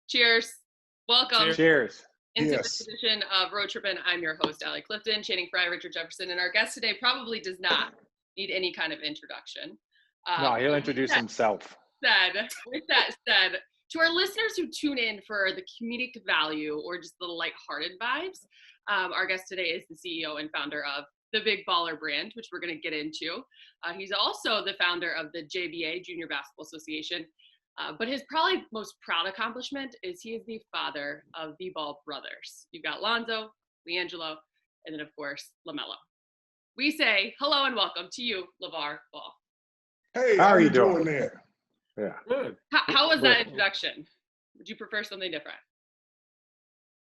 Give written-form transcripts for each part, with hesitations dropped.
Cheers. Welcome Cheers. into Yes. this edition of Road Trippin'. I'm your host, Allie Clifton, Channing Frye, Richard Jefferson, and our guest today probably does not need any kind of introduction. No, he'll introduce himself. With that said, to our listeners who tune in for the comedic value or just the lighthearted vibes, our guest today is the CEO and founder of the Big Baller brand, which we're going to get into. He's also the founder of the JBA, Junior Basketball Association. But his probably most proud accomplishment is he is the father of the Ball brothers. You've got Lonzo, LiAngelo, and then, of course, LaMelo. We say hello and welcome to you, LaVar Ball. Hey, How how are you you doing? doing there? Yeah. Good. How was that introduction? Would you prefer something different?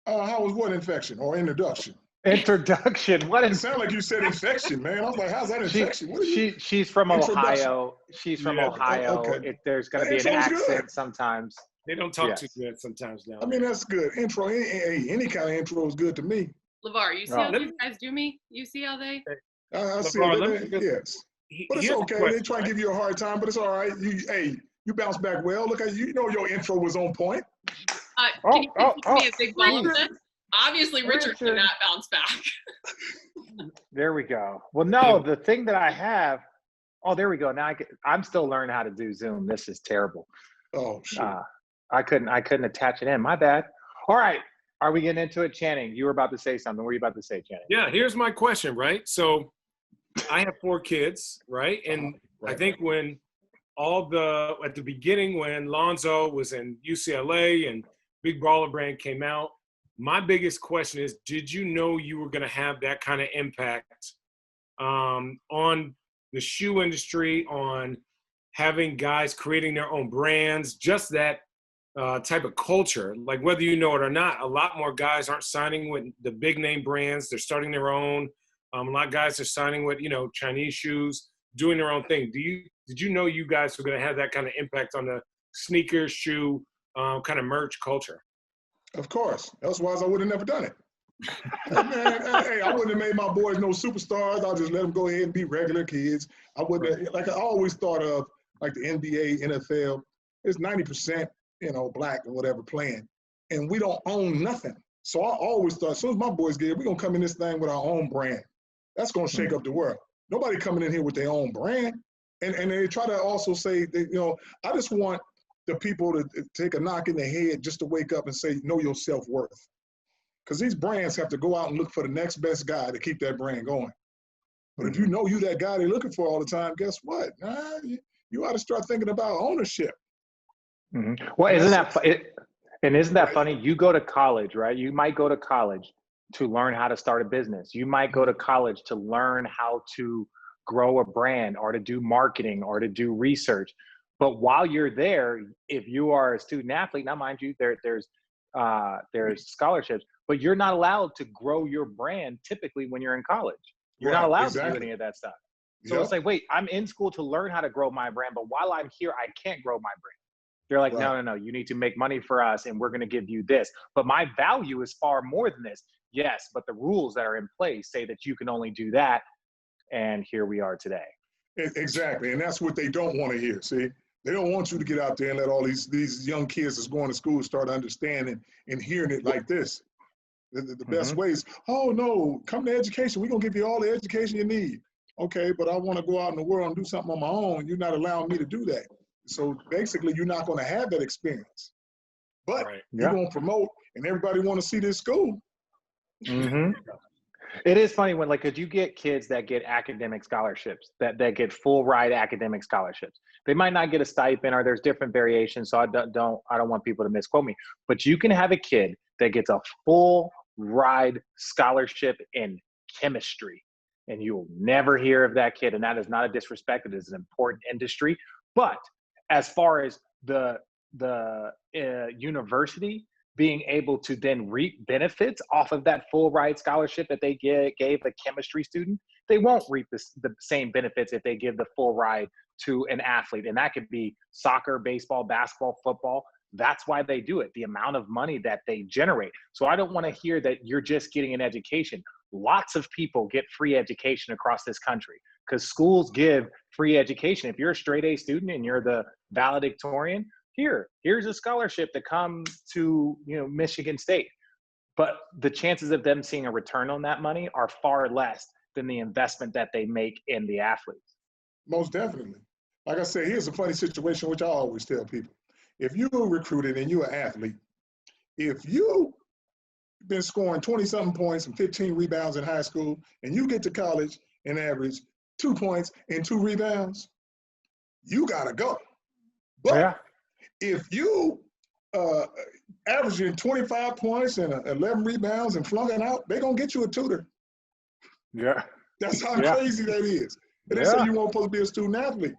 How was what infection or introduction? Introduction. What It is? sounded like you said infection, man. I was like, how's that infection? What are you? She's from Introduction. Ohio. She's from Ohio. Okay. There's going to be an Intro's good. accent sometimes. They don't talk too good sometimes now. I mean, that's good. Intro, any kind of intro is good to me. LaVar, you see how these guys do me? You see how they? I see LaVar, it. Yes. But it's okay. They try to give you a hard time, but it's all right. You bounce back well. Look at you know your intro was on point. Can you give me a big baller? Obviously, Richard did not bounce back. There we go. Well, no, the thing that I have. Oh, there we go. Now I'm still learning how to do Zoom. This is terrible. Oh, shit. I couldn't attach it in. My bad. All right. Are we getting into it, Channing? You were about to say something. What were you about to say, Channing? Yeah, here's my question, right? So I have 4 kids, right? And I think when at the beginning when Lonzo was in UCLA and Big Baller brand came out, my biggest question is, did you know you were going to have that kind of impact on the shoe industry, on having guys creating their own brands, just that type of culture? Like, whether you know it or not, a lot more guys aren't signing with the big name brands. They're starting their own. A lot of guys are signing with, Chinese shoes, doing their own thing. Did you know you guys were going to have that kind of impact on the sneaker, shoe, kind of merch culture? Of course. Otherwise, I would have never done it. Hey, I wouldn't have made my boys no superstars. I'll just let them go ahead and be regular kids. I wouldn't have, I always thought of like the NBA, NFL, it's 90%, black and whatever playing. And we don't own nothing. So I always thought, as soon as my boys get here, we're going to come in this thing with our own brand. That's going to shake up the world. Nobody coming in here with their own brand. And they try to also say, that, I just want the people to take a knock in the head just to wake up and say, know your self-worth. Because these brands have to go out and look for the next best guy to keep that brand going. But if you know you that guy they're looking for all the time, guess what? You ought to start thinking about ownership. Mm-hmm. Well, isn't that funny? You go to college, right? You might go to college to learn how to start a business. You might go to college to learn how to grow a brand or to do marketing or to do research. But while you're there, if you are a student athlete, now mind you, there's scholarships, but you're not allowed to grow your brand typically when you're in college. You're not allowed to do any of that stuff. So it's like, wait, I'm in school to learn how to grow my brand, but while I'm here, I can't grow my brand. They're like, no, you need to make money for us and we're going to give you this. But my value is far more than this. Yes, but the rules that are in place say that you can only do that. And here we are today. Exactly. And that's what they don't want to hear. See, they don't want you to get out there and let all these young kids that's going to school start understanding and hearing it like this. The best way is, oh, no, come to education. We're going to give you all the education you need. Okay, but I want to go out in the world and do something on my own. You're not allowing me to do that. So basically, you're not going to have that experience. But you're going to promote, and everybody want to see this school. Mm-hmm. It is funny when, because you get kids that get academic scholarships, that get full ride academic scholarships. They might not get a stipend, or there's different variations. So I don't want people to misquote me. But you can have a kid that gets a full ride scholarship in chemistry, and you will never hear of that kid. And that is not a disrespect. It is an important industry. But as far as the university being able to then reap benefits off of that full ride scholarship that they gave a chemistry student, they won't reap the same benefits if they give the full ride to an athlete. And that could be soccer, baseball, basketball, football. That's why they do it, the amount of money that they generate. So I don't want to hear that you're just getting an education. Lots of people get free education across this country because schools give free education. If you're a straight A student and you're the valedictorian, here's a scholarship to come to, Michigan State. But the chances of them seeing a return on that money are far less than the investment that they make in the athletes. Most definitely. Like I said, here's a funny situation, which I always tell people. If you're recruited and you're an athlete, if you've been scoring 20-something points and 15 rebounds in high school, and you get to college and average 2 points and 2 rebounds, you got to go. But if you averaging 25 points and 11 rebounds and flunking out, they're going to get you a tutor. Yeah. That's how crazy that is. And they say you won't supposed to be a student athlete.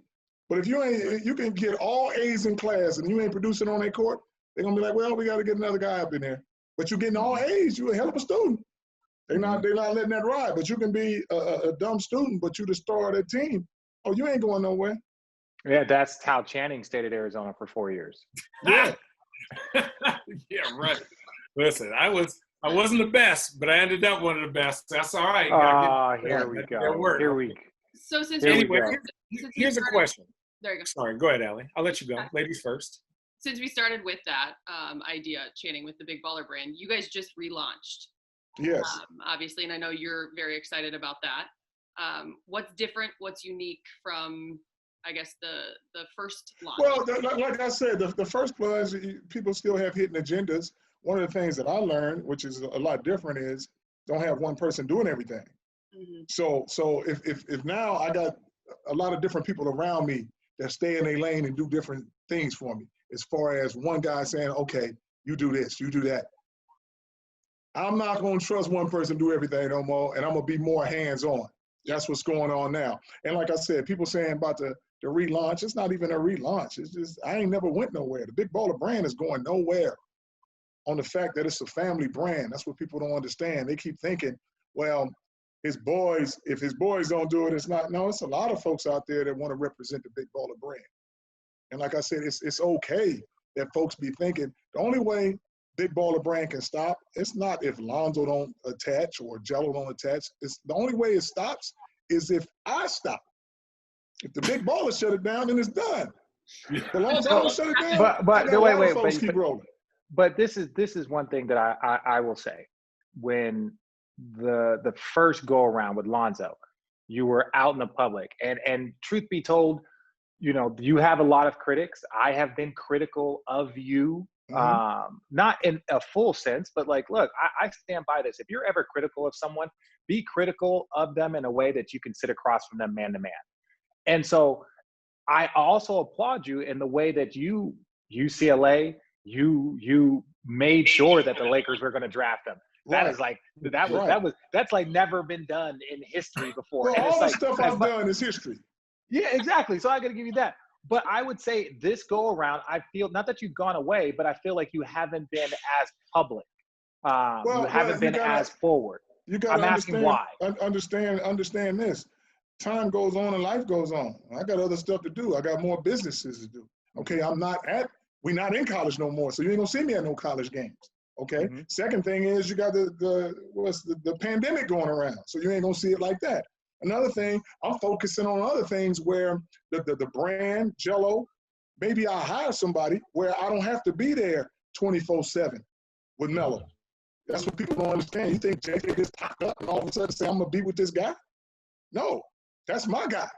But if you can get all A's in class and you ain't producing on their court, they're going to be like, well, we got to get another guy up in there. But you're getting all A's. You're a hell of a student. They're not letting that ride. But you can be a dumb student, but you're the star of that team. Oh, you ain't going nowhere. Yeah, that's how Channing stayed at Arizona for 4 years. Yeah. Yeah, right. Listen, I wasn't the best, but I ended up one of the best. That's all right. Here we go. Here we go. So here's a question. There you go. Sorry, go ahead, Allie. I'll let you go. Ladies first. Since we started with that idea, Channing, with the Big Baller brand, you guys just relaunched. Yes. Obviously, and I know you're very excited about that. What's different? What's unique from, I guess, the first launch? Well, like I said, the first plunge, people still have hidden agendas. One of the things that I learned, which is a lot different, is don't have one person doing everything. Mm-hmm. So if now I got a lot of different people around me that stay in their lane and do different things for me, as far as one guy saying, okay, you do this, you do that. I'm not going to trust one person to do everything no more, and I'm going to be more hands-on. That's what's going on now. And like I said, people saying about the relaunch, it's not even a relaunch. It's just, I ain't never went nowhere. The Big Baller brand is going nowhere on the fact that it's a family brand. That's what people don't understand. They keep thinking, well, if his boys don't do it, it's not. No, it's a lot of folks out there that want to represent the Big Baller brand. And like I said, it's okay that folks be thinking the only way Big Baller brand can stop, it's not if Lonzo don't attach or Gelo don't attach. It's the only way it stops is if I stop. If the Big Baller shut it down, then it's done. If Lonzo don't shut it down, wait, keep rolling. But this is one thing that I will say. When the first go around with Lonzo, you were out in the public, and truth be told, you have a lot of critics. I have been critical of you, not in a full sense, but like, look, I stand by this. If you're ever critical of someone, be critical of them in a way that you can sit across from them man to man. And so I also applaud you in the way that UCLA, you made sure that the Lakers were going to draft them. That is like that's like never been done in history before. Well, and all the stuff I've done is history. Yeah, exactly. So I got to give you that. But I would say this go around, I feel not that you've gone away, but I feel like you haven't been as public. You haven't been as forward. I'm asking why. Understand this. Time goes on and life goes on. I got other stuff to do. I got more businesses to do. Okay, we're not in college no more, so you ain't gonna see me at no college games. Okay. Mm-hmm. Second thing is you got the pandemic going around, so you ain't gonna see it like that. Another thing, I'm focusing on other things where the brand Gelo, maybe I hire somebody where I don't have to be there 24/7 with Melo. That's what people don't understand. You think JJ just popped up and all of a sudden say I'm gonna be with this guy? No, that's my guy.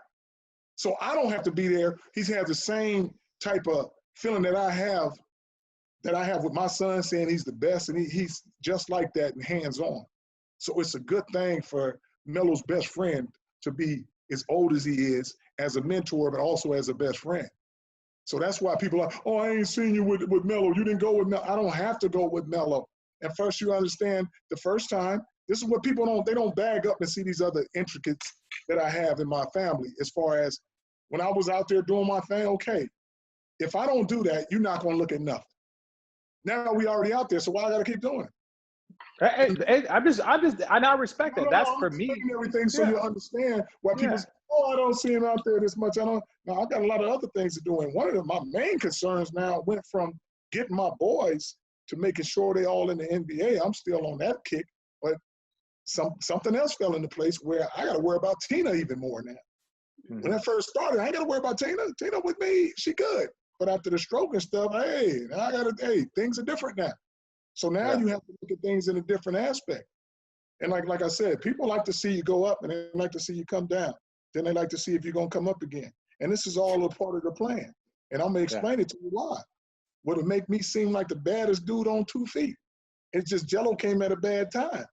So I don't have to be there. He's had the same type of feeling that I have with my son, saying he's the best, and he's just like that and hands-on. So it's a good thing for Melo's best friend to be as old as he is, as a mentor, but also as a best friend. So that's why people are, oh, I ain't seen you with Melo. You didn't go with Melo. I don't have to go with Melo. And first you understand the first time, this is what people they don't bag up and see these other intricacies that I have in my family as far as when I was out there doing my thing, okay, if I don't do that, you're not going to look at nothing. Now we already out there, so why I got to keep doing it? I respect that. That's for me. Everything so you understand why people say, oh, I don't see him out there this much. I got a lot of other things to do. And one of my main concerns now went from getting my boys to making sure they all in the NBA. I'm still on that kick, but something else fell into place where I got to worry about Tina even more now. Mm-hmm. When I first started, I ain't got to worry about Tina. Tina with me, she good. But after the stroke and stuff, things are different now. So now you have to look at things in a different aspect. And like I said, people like to see you go up and they like to see you come down. Then they like to see if you're going to come up again. And this is all a part of the plan. And I'm going to explain it to you why. Would it make me seem like the baddest dude on 2 feet? It's just Gelo came at a bad time.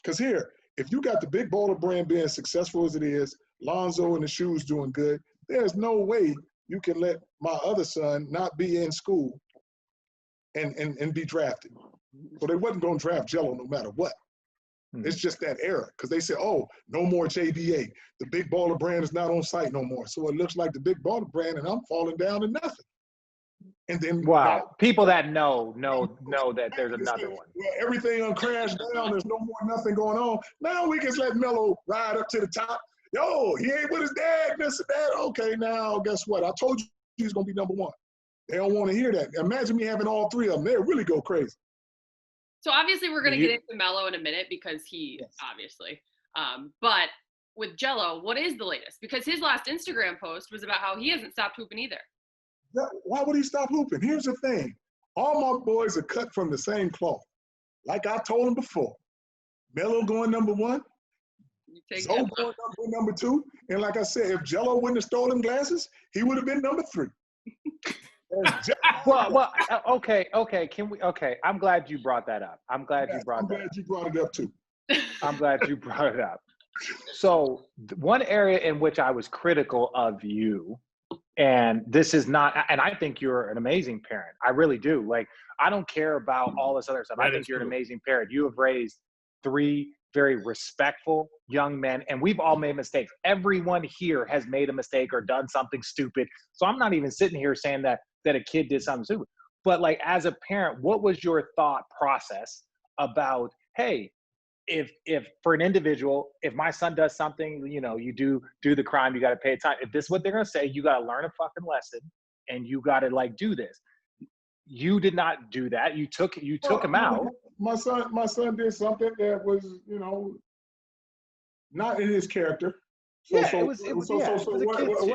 Because here, if you got the big baller brand being successful as it is, Lonzo and the shoes doing good, there's no way you can let my other son not be in school and be drafted. So they wasn't going to draft Gelo no matter what. It's just that era. Because they said, oh, no more JBA. The big baller brand is not on site no more. So it looks like the big baller brand, and I'm falling down to nothing. And then people that know that there's another one. Well, everything crashed down. There's no more nothing going on. Now we can let Melo ride up to the top. Yo, he ain't with his dad, this and that. Okay, now guess what? I told you he's gonna be number one. They don't want to hear that. Imagine me having all three of them. They'll really go crazy. So obviously we're gonna get into Melo in a minute because he obviously. But with Gelo, what is the latest? Because his last Instagram post was about how he hasn't stopped hooping either. Why would he stop hooping? Here's the thing. All my boys are cut from the same cloth. Like I told him before, Melo going number one, Zoe going number two. And like I said, if Gelo wouldn't have stolen glasses, he would have been number three. Okay. I'm glad you brought that up. I'm glad you brought it up too. I'm glad you brought it up. So one area in which I was critical of you, and this is not, and I think you're an amazing parent. I really do. Like, I don't care about all this other stuff. I think you're an amazing parent. You have raised 3 very respectful young men, and we've all made mistakes. Everyone here has made a mistake or done something stupid. So I'm not even sitting here saying that a kid did something stupid. But like, as a parent, what was your thought process about, hey, if for an individual, if my son does something, you do the crime, you got to pay a time. If this is what they're going to say, you got to learn a fucking lesson and you got to like do this. You did not do that. You took him out. My son did something that was, not in his character. So what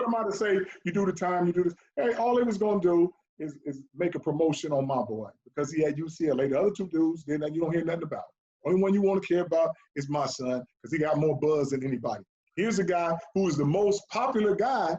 am I to say? You do the time, you do this. Hey, all he was going to do is make a promotion on my boy because he had UCLA. The other 2 dudes, you don't hear nothing about. Only one you want to care about is my son because he got more buzz than anybody. Here's a guy who is the most popular guy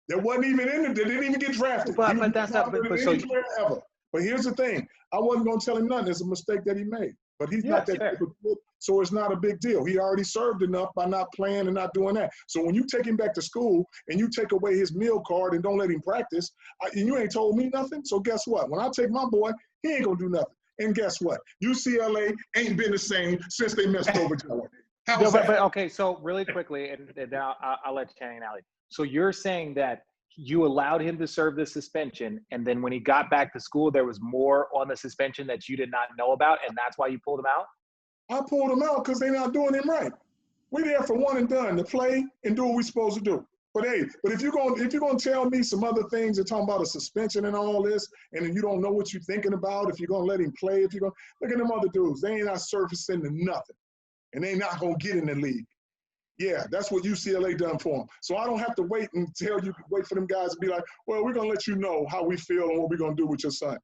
that wasn't even that didn't even get drafted. But that's not. Ever. But here's the thing: I wasn't going to tell him nothing. It's a mistake that he made. But he's not that type of kid, so it's not a big deal. He already served enough by not playing and not doing that. So when you take him back to school and you take away his meal card and don't let him practice, and you ain't told me nothing. So guess what? When I take my boy, he ain't gonna do nothing. And guess what? UCLA ain't been the same since they messed over Gelo. But okay, so really quickly, and now I'll let Channing and Allie. So you're saying that you allowed him to serve the suspension, and then when he got back to school, there was more on the suspension that you did not know about, and that's why you pulled him out? I pulled him out because they're not doing him right. We're there for one and done, to play and do what we're supposed to do. But hey, if you're gonna tell me some other things, you're talking about a suspension and all this, and then you don't know what you're thinking about, if you're gonna let him play, look at them other dudes, they ain't not surfacing to nothing. And they not gonna get in the league. Yeah, that's what UCLA done for them. So I don't have to wait wait for them guys to be like, well, we're gonna let you know how we feel and what we're gonna do with your son.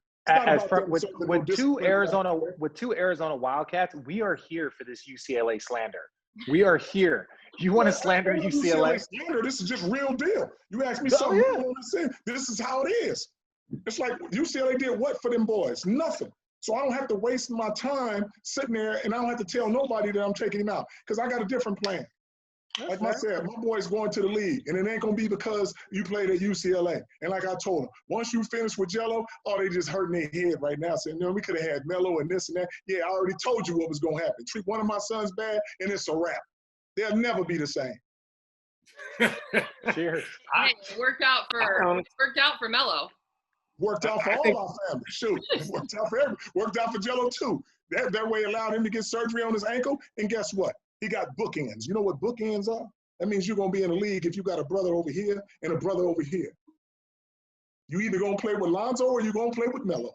With 2 Arizona Wildcats, we are here for this UCLA slander. We are here. You want to slander UCLA? Slander, this is just real deal. You ask me something, I want to say, this is how it is. It's like UCLA did what for them boys? Nothing. So I don't have to waste my time sitting there, and I don't have to tell nobody that I'm taking him out because I got a different plan. Like I said, my boy's going to the league, and it ain't going to be because you played at UCLA. And like I told him, once you finish with Gelo, they just hurting their head right now, saying, we could have had Melo and this and that. Yeah, I already told you what was going to happen. Treat one of my sons bad, and it's a wrap. They'll never be the same. Cheers. It worked out for Melo. Worked out for all our family. Shoot, it worked out for everyone. Worked out for Gelo too. That way allowed him to get surgery on his ankle, and guess what? He got bookends. You know what bookends are? That means you're going to be in a league if you got a brother over here and a brother over here. You either going to play with Lonzo or you're going to play with Melo.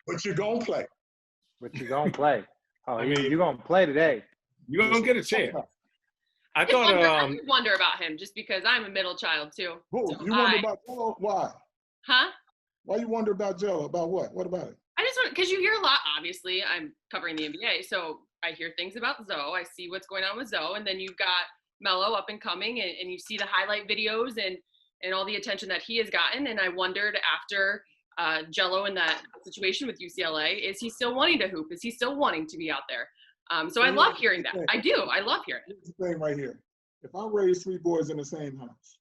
But you're going to play. Oh, you're going to play today. You're going to get a chance. I wonder about him just because I'm a middle child too. You wonder about Gelo? Why? Huh? Why you wonder about Gelo? About what? What about it? I just want, because you hear a lot, obviously, I'm covering the NBA, so I hear things about Zoe. I see what's going on with Zoe, and then you've got Melo up and coming, and you see the highlight videos and all the attention that he has gotten. And I wondered after Gelo in that situation with UCLA, is he still wanting to hoop? Is he still wanting to be out there? So I love hearing that. I do. I love hearing it. Here's the thing right here. If I raise 3 boys in the same house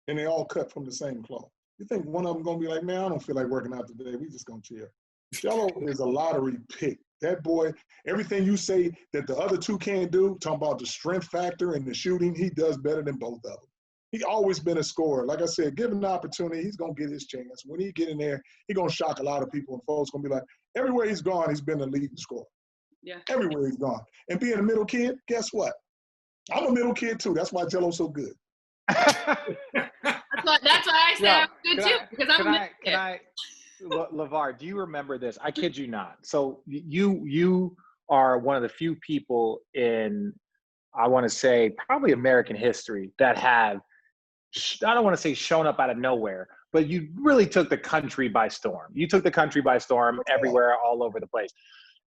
and they all cut from the same cloth, you think one of them going to be like, man, I don't feel like working out today. We just going to chill. Gelo is a lottery pick. That boy, everything you say that the other 2 can't do, talking about the strength factor and the shooting, he does better than both of them. He always been a scorer. Like I said, given the opportunity, he's going to get his chance. When he get in there, he's going to shock a lot of people, and folks going to be like, everywhere he's gone, he's been the leading scorer. Yeah. Everywhere he's gone. And being a middle kid, guess what? I'm a middle kid too. That's why Gelo's so good. That's why I say I'm good too, because I'm a middle kid. LaVar, do you remember this? I kid you not. So you are one of the few people in, I want to say, probably American history that have, I don't want to say shown up out of nowhere, but you really took the country by storm. You took the country by storm everywhere, all over the place.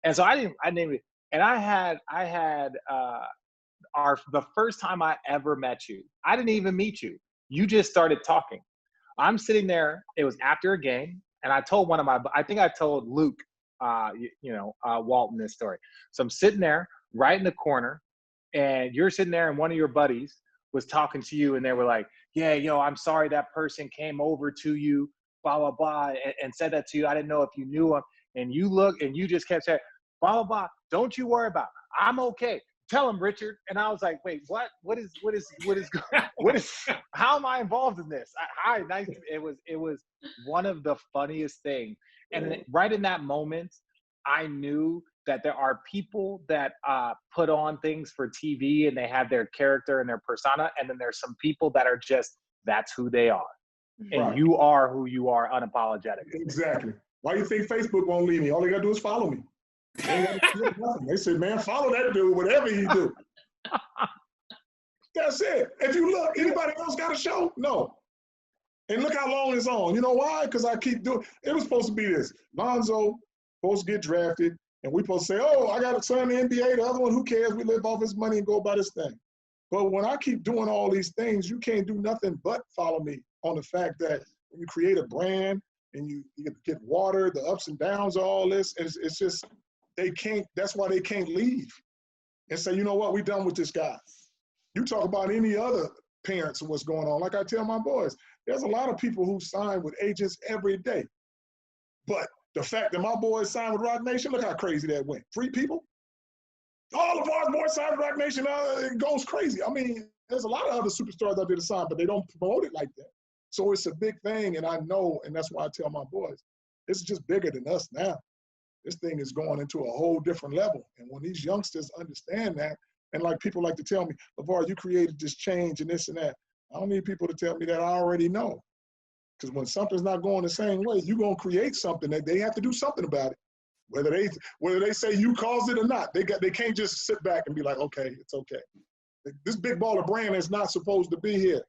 And so I didn't, and I had the first time I ever met you, I didn't even meet you. You just started talking. I'm sitting there, it was after a game, and I told I think I told Luke, Walton this story. So I'm sitting there right in the corner, and you're sitting there, and one of your buddies was talking to you, and they were like, yeah, I'm sorry that person came over to you, blah, blah, blah, and said that to you. I didn't know if you knew him. And you look, and you just kept saying, blah, blah, blah, don't you worry about it. I'm okay. Tell him, Richard. And I was like, wait, what is, how am I involved in this? Hi, nice. It was one of the funniest things. And right in that moment, I knew that there are people that put on things for TV and they have their character and their persona. And then there's some people that are just, that's who they are. And you are who you are unapologetically. Exactly. Why do you think Facebook won't leave me? All they got to do is follow me. They said, man, follow that dude, whatever he do. That's it. If you look, anybody else got a show? No. And look how long it's on. You know why? Because I keep doing it. Was supposed to be this. Lonzo supposed to get drafted, and we supposed to say, oh, I got a son in the NBA. The other one, who cares? We live off his money and go about his thing. But when I keep doing all these things, you can't do nothing but follow me on the fact that when you create a brand and you get water, the ups and downs of all this, it's just, they can't, that's why they can't leave and say, you know what, we done with this guy. You talk about any other parents and what's going on. Like I tell my boys, there's a lot of people who sign with agents every day. But the fact that my boys signed with Rock Nation, look how crazy that went. 3 people. All of our boys signed with Rock Nation, it goes crazy. I mean, there's a lot of other superstars out there to sign, but they don't promote it like that. So it's a big thing, and I know, and that's why I tell my boys, this is just bigger than us now. This thing is going into a whole different level. And when these youngsters understand that, and like people like to tell me, LaVar, you created this change and this and that. I don't need people to tell me that. I already know. Because when something's not going the same way, you're going to create something that they have to do something about it. Whether they say you caused it or not, they can't just sit back and be like, okay, it's okay. This big baller brand is not supposed to be here.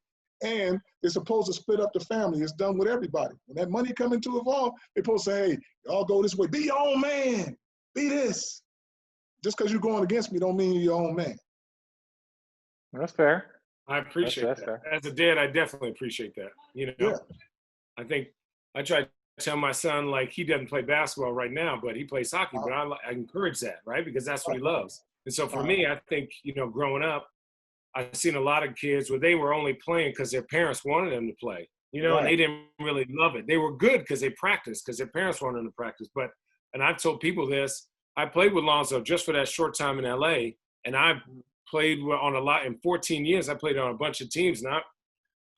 And they're supposed to split up the family. It's done with everybody. When that money come into Evolve, they're supposed to say, hey, y'all go this way. Be your own man. Be this. Just because you're going against me don't mean you're your own man. That's fair. I appreciate that. As a dad, I definitely appreciate that. Yeah. I think I try to tell my son, like, he doesn't play basketball right now, but he plays hockey. But I encourage that, right? Because that's what he loves. And so for me, I think, growing up, I've seen a lot of kids where they were only playing because their parents wanted them to play, and they didn't really love it. They were good because they practiced, because their parents wanted them to practice. And I've told people this, I played with Lonzo just for that short time in LA, and I played on a lot. In 14 years, I played on a bunch of teams. Now,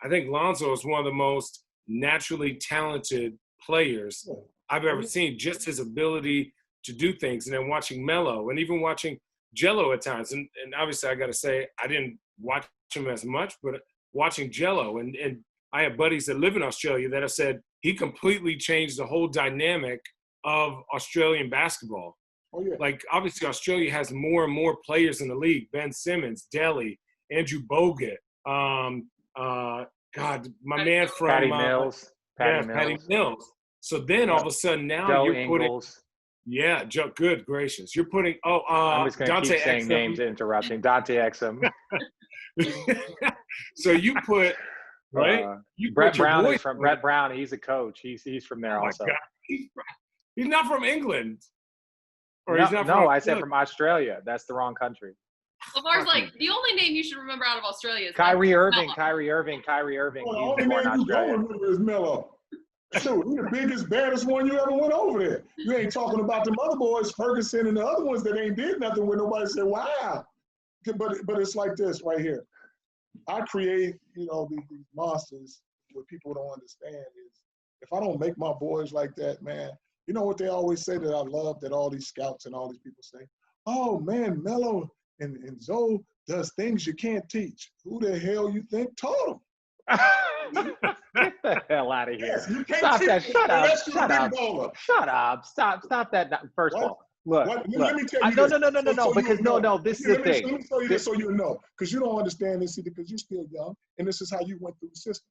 I think Lonzo is one of the most naturally talented players I've ever seen, just his ability to do things. And then watching Melo and even watching Gelo at times. And obviously I got to say, I didn't watch him as much, but watching Gelo, and I have buddies that live in Australia that have said he completely changed the whole dynamic of Australian basketball. Oh, yeah. Like, obviously Australia has more and more players in the league. Ben Simmons, Delhi, Andrew Bogut, my man from Patty Mills. Patty Mills. So then all of a sudden now Joe you're Ingles. putting, Joe, good gracious. You're putting, I'm just going to Dante keep saying Exum. names and interrupting. Dante Exum. So you put, right? You Brett put your Brown boy is from Brett Brown. He's a coach. He's from there also. God. He's not from England. Or No, he's not from I said from Australia. That's the wrong country. LaVar's like, the only name you should remember out of Australia is Kyrie Irving. Melo. Kyrie Irving. The He's only born in name you don't Australia. remember is Melo. Shoot, he's the biggest, baddest one you ever went over there. You ain't talking about them other boys, Ferguson and the other ones that ain't did nothing where nobody said, wow. But it's like this right here. I create, these monsters. What people don't understand is if I don't make my boys like that, man, you know what they always say that I love, that all these scouts and all these people say? Oh, man, Melo and Zoe does things you can't teach. Who the hell you think taught them? Get the hell out of here. Yes, you can't Stop that. teach Shut them. up. That's Shut your up. big baller. Shut up. Stop that. First of all, look. Let me tell you No, this. because this is the thing. Let me tell you this so you know. Because you don't understand this either because you're still young, and this is how you went through the system.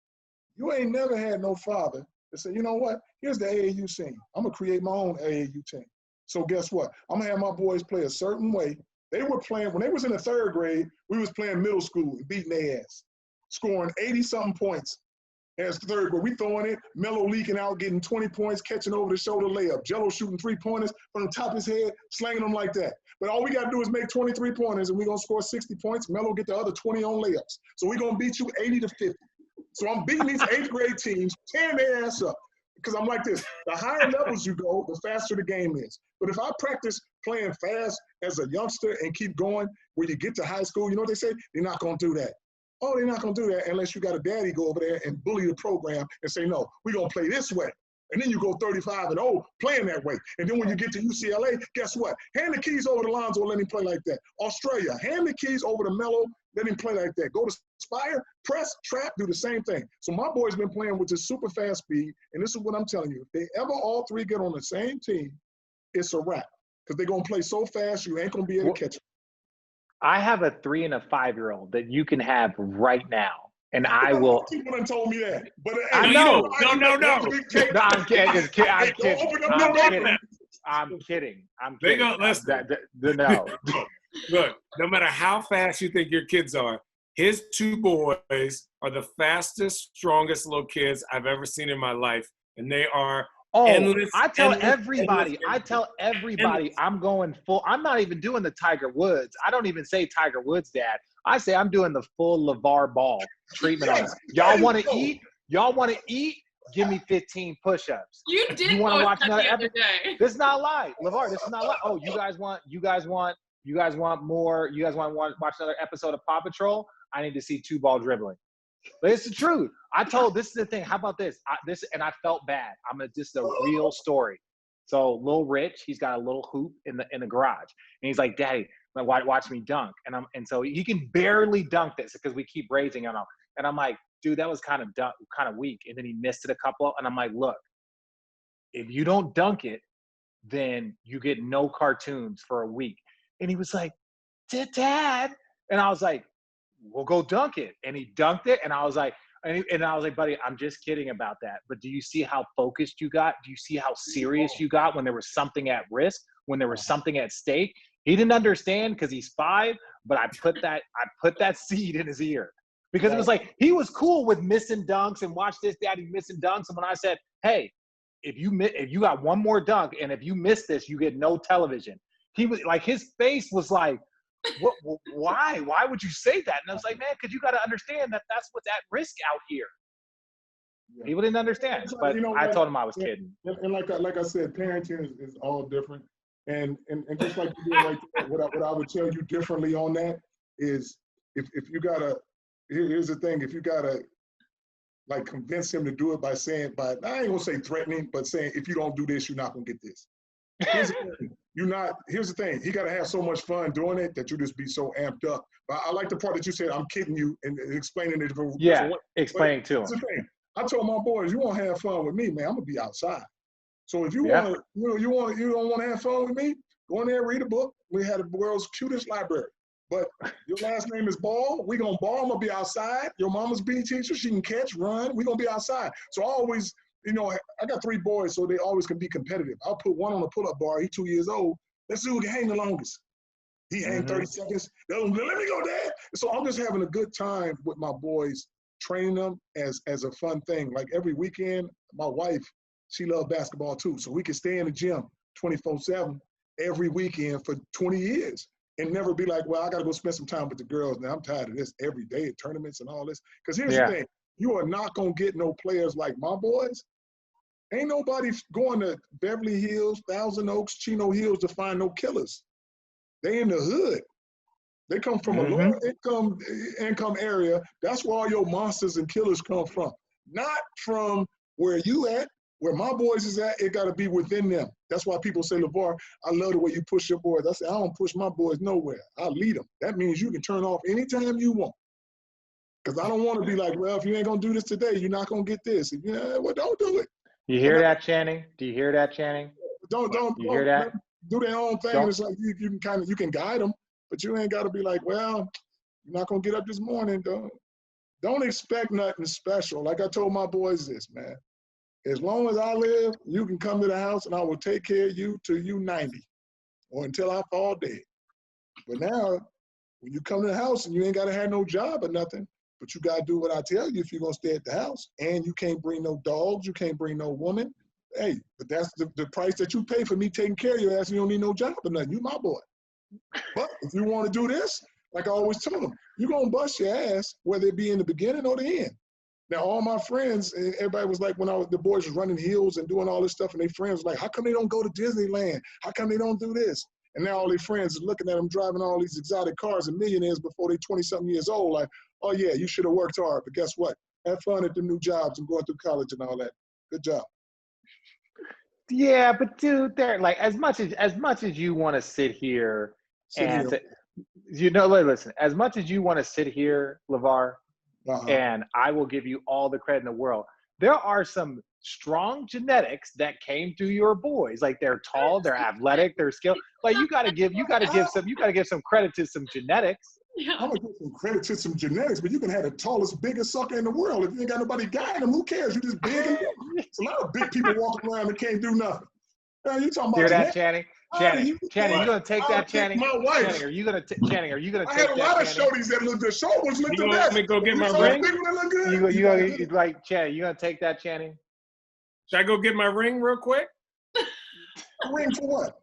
You ain't never had no father that said, you know what? Here's the AAU scene. I'm going to create my own AAU team. So guess what? I'm going to have my boys play a certain way. They were playing, when they was in the third grade, we was playing middle school and beating their ass, scoring 80-something points. As third grade, we throwing it, Melo leaking out, getting 20 points, catching over the shoulder layup. Gelo shooting 3-pointers from the top of his head, slanging them like that. But all we got to do is make 23 pointers, and we're going to score 60 points. Melo get the other 20 on layups. So we're going to beat you 80-50. So I'm beating these 8th grade teams, tearing their ass up. Because I'm like this, the higher levels you go, the faster the game is. But if I practice playing fast as a youngster and keep going, when you get to high school, you know what they say? They're not going to do that. Oh, they're not going to do that unless you got a daddy go over there and bully the program and say, no, we're going to play this way. And then you go 35-0 playing that way. And then when you get to UCLA, guess what? Hand the keys over to Lonzo, let him play like that. Australia, hand the keys over to Melo, let him play like that. Go to Spire, press, trap, do the same thing. So my boys been playing with this super fast speed, and this is what I'm telling you. If they ever all three get on the same team, it's a wrap. Because they're going to play so fast, you ain't going to be able to catch them. I have a 3 and a 5-year-old that you can have right now. And I will. People done told me that. But I know. No. I'm kidding. They go, listen. No. Look, no matter how fast you think your kids are, his 2 boys are the fastest, strongest little kids I've ever seen in my life. And they are endless. I tell everybody, endless. I'm going full. I'm not even doing the Tiger Woods. I don't even say Tiger Woods, Dad. I say I'm doing the full LaVar Ball treatment on it. Y'all want to eat? Give me 15 push-ups. You did. You want to watch another episode? This is not a lie, LaVar. This is not a lie. Oh, you guys want more? You guys want to watch another episode of Paw Patrol? I need to see 2 ball dribbling. But it's the truth. This is the thing. How about this? And I felt bad. This is a real story. So Lil Rich, he's got a little hoop in the garage, and he's like, Daddy, watch me dunk. And so he can barely dunk this because we keep raising on him. And I'm like, dude, that was kind of weak. And then he missed it a couple. And I'm like, look, if you don't dunk it, then you get no cartoons for a week. And he was like, Dad. And I was like, we'll go dunk it. And he dunked it. And I was like, buddy, I'm just kidding about that. But do you see how focused you got? Do you see how serious you got when there was something at risk, when there was something at stake? He didn't understand because he's 5, but I put that seed in his ear. Because it was like, he was cool with missing dunks and watch this, Daddy, missing dunks. And when I said, hey, if you got one more dunk and if you miss this, you get no television. He was like, his face was like, what? Why? Why would you say that? And I was like, man, because you got to understand that that's what's at risk out here. Yeah. People didn't understand, but I told him I was kidding. And like I said, parenting is all different. And just like you did right there, what I would tell you differently on that is if you gotta, here's the thing, if you gotta like convince him to do it by I ain't gonna say threatening, but saying if you don't do this, you're not gonna get this. Here's the thing, he gotta have so much fun doing it that you just be so amped up. But I like the part that you said, I'm kidding you and explaining it. Explaining to him. Here's the thing, I told my boys, you wanna have fun with me, man, I'm gonna be outside. So if you don't want to have fun with me, go in there, read a book. We had the world's cutest library. But your last name is Ball. We gonna ball. I'm gonna be outside. Your mama's PE teacher. She can catch, run. We gonna be outside. So I always you know, I got 3 boys, so they always can be competitive. I'll put one on a pull-up bar. He's 2 years old. Let's see who can hang the longest. He hang 30 seconds. Let me go, Dad. So I'm just having a good time with my boys, training them as a fun thing. Like every weekend, my wife, she loves basketball too. So we can stay in the gym 24/7 every weekend for 20 years and never be like, well, I got to go spend some time with the girls. Now I'm tired of this every day at tournaments and all this. Because here's the thing. You are not going to get no players like my boys. Ain't nobody going to Beverly Hills, Thousand Oaks, Chino Hills to find no killers. They in the hood. They come from a lower income area. That's where all your monsters and killers come from. Not from where you at, where my boys is at. It got to be within them. That's why people say, LaVar, I love the way you push your boys. I say, I don't push my boys nowhere. I lead them. That means you can turn off anytime you want. Because I don't want to be like, well, if you ain't going to do this today, you're not going to get this. Well, don't do it. You hear that, Channing? Do you hear that, Channing? Don't you hear that? Do their own thing. It's like you can guide them, but you ain't got to be like, well, you're not gonna get up this morning. Don't expect nothing special. Like I told my boys this, man. As long as I live, you can come to the house and I will take care of you till you 90 or until I fall dead. But now, when you come to the house and you ain't got to have no job or nothing, but you got to do what I tell you if you're going to stay at the house. And you can't bring no dogs. You can't bring no woman. Hey, but that's the price that you pay for me taking care of your ass. You don't need no job or nothing. You my boy. But if you want to do this, like I always tell them, you're going to bust your ass, whether it be in the beginning or the end. Now, all my friends, everybody was like, the boys was running hills and doing all this stuff, and their friends was like, how come they don't go to Disneyland? How come they don't do this? And now all their friends are looking at them driving all these exotic cars and millionaires before they 20-something years old, like, oh, yeah, you should have worked hard. But guess what? Have fun at the new jobs and going through college and all that. Good job. Yeah, but dude, there, like, as much as you want to sit here listen, as much as you want to sit here, LaVar, and I will give you all the credit in the world, there are some strong genetics that came through your boys. Like, they're tall, they're athletic, they're skilled. Like, you gotta give some credit to some genetics. Yeah. I'm gonna give some credit to some genetics, but you can have the tallest, biggest sucker in the world. If you ain't got nobody guiding them, who cares? You just big and big. It's a lot of big people walking around that can't do nothing. You talking about hear that, Channing? Channing, you gonna take that, Channing? My wife. Channing, are you gonna take that? I had a lot of shorties that looked good. Shoulders looked the best. Let me go get my ring. You like, Channing? You gonna take that, Channing? Should I go get my ring real quick? Ring for what?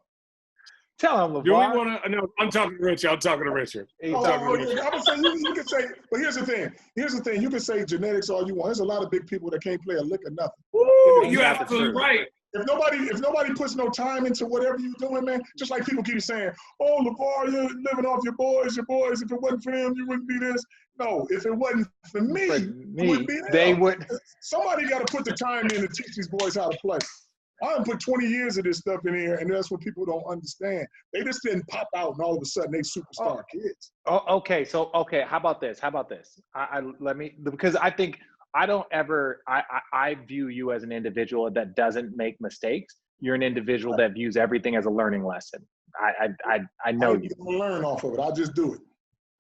Tell him, LaVar. Do we want to? No, I'm talking to Richard. I'm talking to Richard. I would say you can say, but here's the thing. You can say genetics all you want. There's a lot of big people that can't play a lick or nothing. Ooh, you're absolutely right. If nobody puts no time into whatever you're doing, man, just like people keep saying, oh, LaVar, you're living off your boys. If it wasn't for them, you wouldn't be this. No, if it wasn't for me, it wouldn't be them. They would. Somebody got to put the time in to teach these boys how to play. I done put 20 years of this stuff in here, and that's what people don't understand. They just didn't pop out, and all of a sudden they superstar kids. Oh, okay. So, how about this? Because I think I view you as an individual that doesn't make mistakes. You're an individual that views everything as a learning lesson. I know you. I learn off of it. I just do it.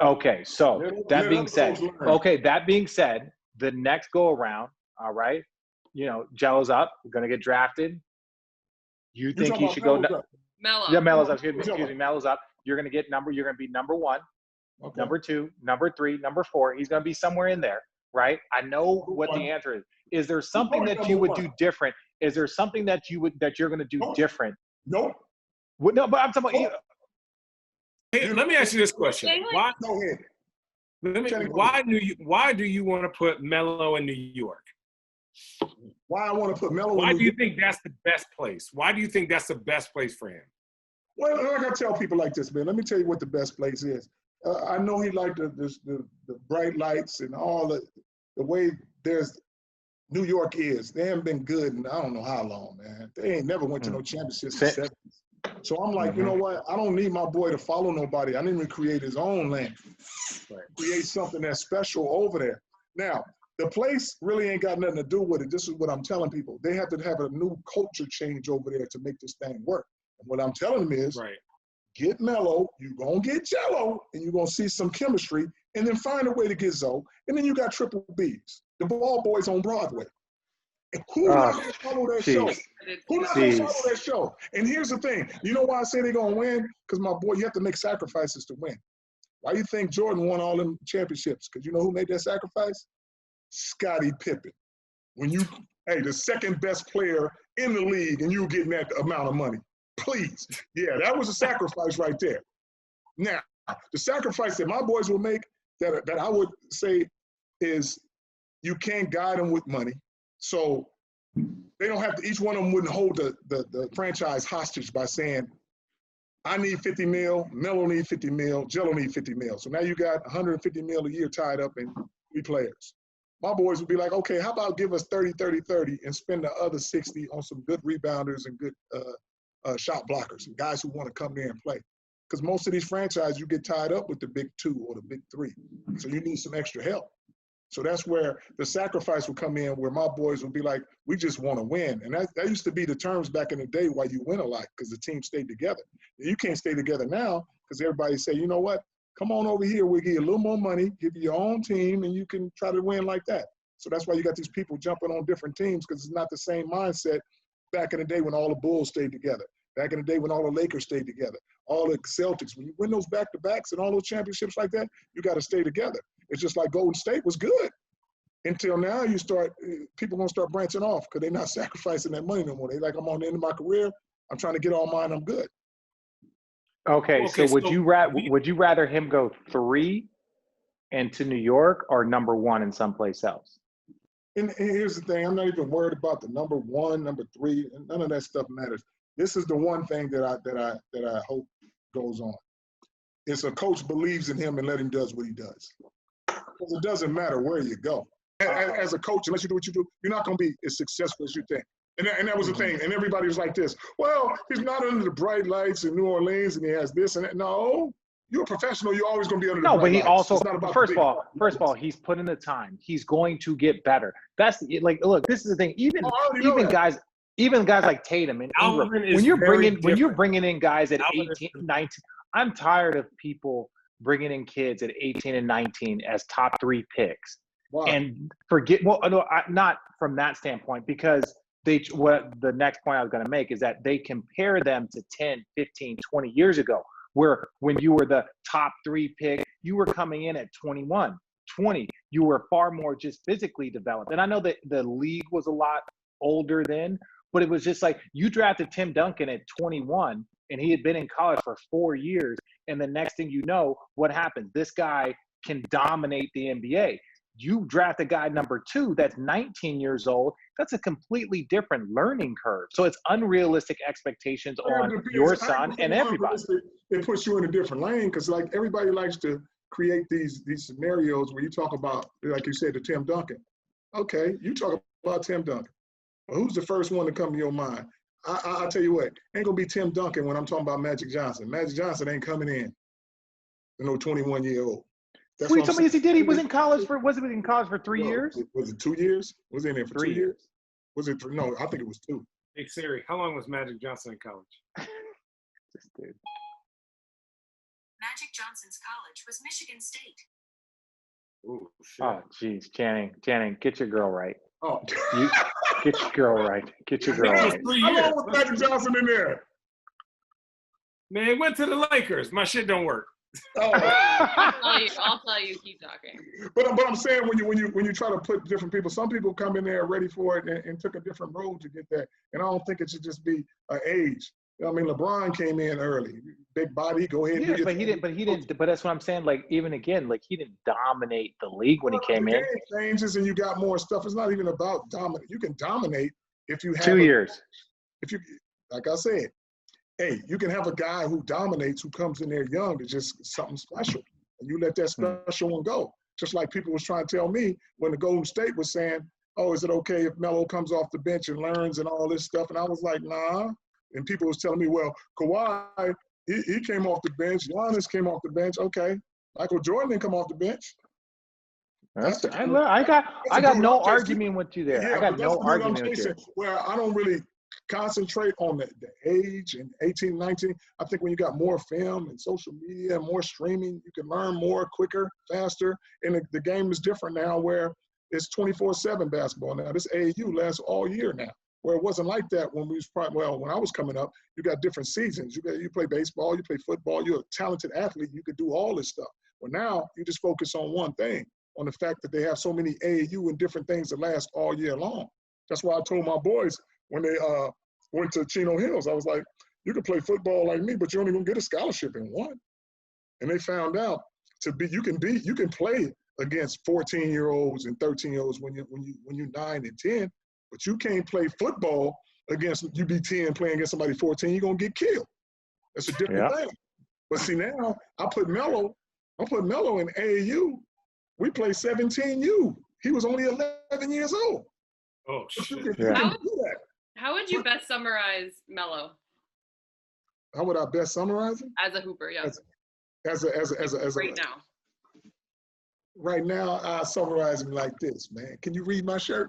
Okay. So that being said, the next go around, all right, Gelo's up, going to get drafted. You think he should go? Melo. Yeah, Melo's up. Excuse me, Melo's up. You're going to be number 1, number 2, number 3, number 4. He's going to be somewhere in there, right? I know what the answer is. Is there something that you would do different? Is there something that you're going to do different? Nope. No, but I'm talking about. Hey, let me ask you this question. Why do you want to put Melo in New York? Why I want to put Melo? Why do you think that's the best place? Why do you think that's the best place for him? Well, like I tell people like this, man. Let me tell you what the best place is. I know he liked the bright lights and all the way there's New York is. They haven't been good in I don't know how long, man. They ain't never went to no championships in the 70s. So I'm like, you know what? I don't need my boy to follow nobody. I need him to create his own land. Create something that's special over there. Now, the place really ain't got nothing to do with it. This is what I'm telling people. They have to have a new culture change over there to make this thing work. And what I'm telling them is, get Melo, you're going to get Gelo, and you're going to see some chemistry, and then find a way to get Zoe. And then you got triple Bs, the ball boys on Broadway. Who's not going to follow that show? Who's not going to follow Jeez. that show? And here's the thing. You know why I say they're going to win? Because, my boy, you have to make sacrifices to win. Why do you think Jordan won all them championships? Because you know who made that sacrifice? Scottie Pippen. The second best player in the league, and you getting that amount of money. Please. Yeah, that was a sacrifice right there. Now, the sacrifice that my boys will make that I would say is you can't guide them with money. So they don't have to, each one of them wouldn't hold the franchise hostage by saying, I need 50 mil, Melo need 50 mil, Gelo need 50 mil. So now you got 150 mil a year tied up in 3 players. My boys would be like, okay, how about give us 30, 30, 30 and spend the other 60 on some good rebounders and good shot blockers and guys who want to come there and play. Because most of these franchises, you get tied up with the big 2 or the big 3. So you need some extra help. So that's where the sacrifice will come in, where my boys will be like, we just want to win. And that used to be the terms back in the day why you win a lot, because the team stayed together. You can't stay together now because everybody say, you know what, come on over here, we'll give you a little more money, give you your own team, and you can try to win like that. So that's why you got these people jumping on different teams, because it's not the same mindset back in the day when all the Bulls stayed together, back in the day when all the Lakers stayed together, all the Celtics. When you win those back-to-backs and all those championships like that, you got to stay together. It's just like Golden State was good until now. People going to start branching off because they're not sacrificing that money no more. They like, I'm on the end of my career. I'm trying to get all mine. I'm good. Okay, so would you rather him go 3 into New York or number 1 in someplace else? And here's the thing. I'm not even worried about the number 1, number 3. None of that stuff matters. This is the one thing that I hope goes on. It's a coach believes in him and let him does what he does. Because it doesn't matter where you go. As a coach, unless you do what you do, you're not going to be as successful as you think. And that was the thing. And everybody was like this. Well, he's not under the bright lights in New Orleans, and he has this and that. No, you're a professional. You're always going to be under the bright lights. No, but he also, first of all, he's put in the time. He's going to get better. That's like, look, this is the thing. Even guys like Tatum and Ingram, when you're bringing in guys at 18, 19, I'm tired of people bringing in kids at 18 and 19 as top 3 picks. Wow. And not from that standpoint, because the next point I was going to make is that they compare them to 10, 15, 20 years ago, where when you were the top 3 pick, you were coming in at 21, 20. You were far more just physically developed. And I know that the league was a lot older then, but it was just like you drafted Tim Duncan at 21 and he had been in college for 4 years. And the next thing you know, what happens? This guy can dominate the NBA. You draft a guy number 2 that's 19 years old. That's a completely different learning curve. So it's unrealistic expectations on your son and everybody. It puts you in a different lane because, like, everybody likes to create these scenarios where you talk about, like you said, the Tim Duncan. Okay, you talk about Tim Duncan. Well, who's the first one to come to your mind? I'll tell you what, ain't going to be Tim Duncan when I'm talking about Magic Johnson. Magic Johnson ain't coming in. No 21-year-old. What are you telling me? Yes, he did. He was in college for 3 years? Was it 2 years? Was he in there for 2 years? Was it 3? No, I think it was 2. Hey, Siri, how long was Magic Johnson in college? This dude. Magic Johnson's college was Michigan State. Ooh, shit. Oh, jeez, Channing, get your girl right. Oh, Get your girl right. Get your girl right. How long was Magic Johnson in there? Man, went to the Lakers. My shit don't work. Oh. I'll tell you. Keep talking. But I'm saying when you try to put different people, some people come in there ready for it and took a different road to get there. And I don't think it should just be an age. I mean, LeBron came in early, big body. Go ahead. Yeah, but he didn't. But that's what I'm saying. Like, even again, like, he didn't dominate the league when he came in. The game changes and you got more stuff. It's not even about dominate. You can dominate if you have 2 years. If you, like I said, hey, you can have a guy who dominates, who comes in there young to just something special, and you let that special one go. Just like people was trying to tell me when the Golden State was saying, "Oh, is it okay if Melo comes off the bench and learns and all this stuff?" And I was like, "Nah." And people was telling me, "Well, Kawhi, he came off the bench. Giannis came off the bench. Okay, Michael Jordan didn't come off the bench." I got no argument with you there. Yeah, I got no argument with you. Where I don't really concentrate on the age and 18, 19. I think when you got more film and social media and more streaming, you can learn more quicker, faster. And the game is different now where it's 24/7 basketball now. This AAU lasts all year now, where it wasn't like that when we was when I was coming up. You got different seasons. You play baseball, you play football. You're a talented athlete. You could do all this stuff. But now you just focus on one thing, on the fact that they have so many AAU and different things that last all year long. That's why I told my boys when they went to Chino Hills, I was like, you can play football like me, but you're only gonna get a scholarship in one. And they found out you can play against 14-year-olds and 13-year-olds when you're 9 and 10, but you can't play football against you be 10 playing against somebody 14. You're gonna get killed. That's a different thing. But see now I put Melo in AAU. We play 17U. He was only 11 years old. Oh shit! How would you best summarize Melo? How would I best summarize him? As a hooper, yeah. As a right now. Right now, I summarize him like this, man. Can you read my shirt?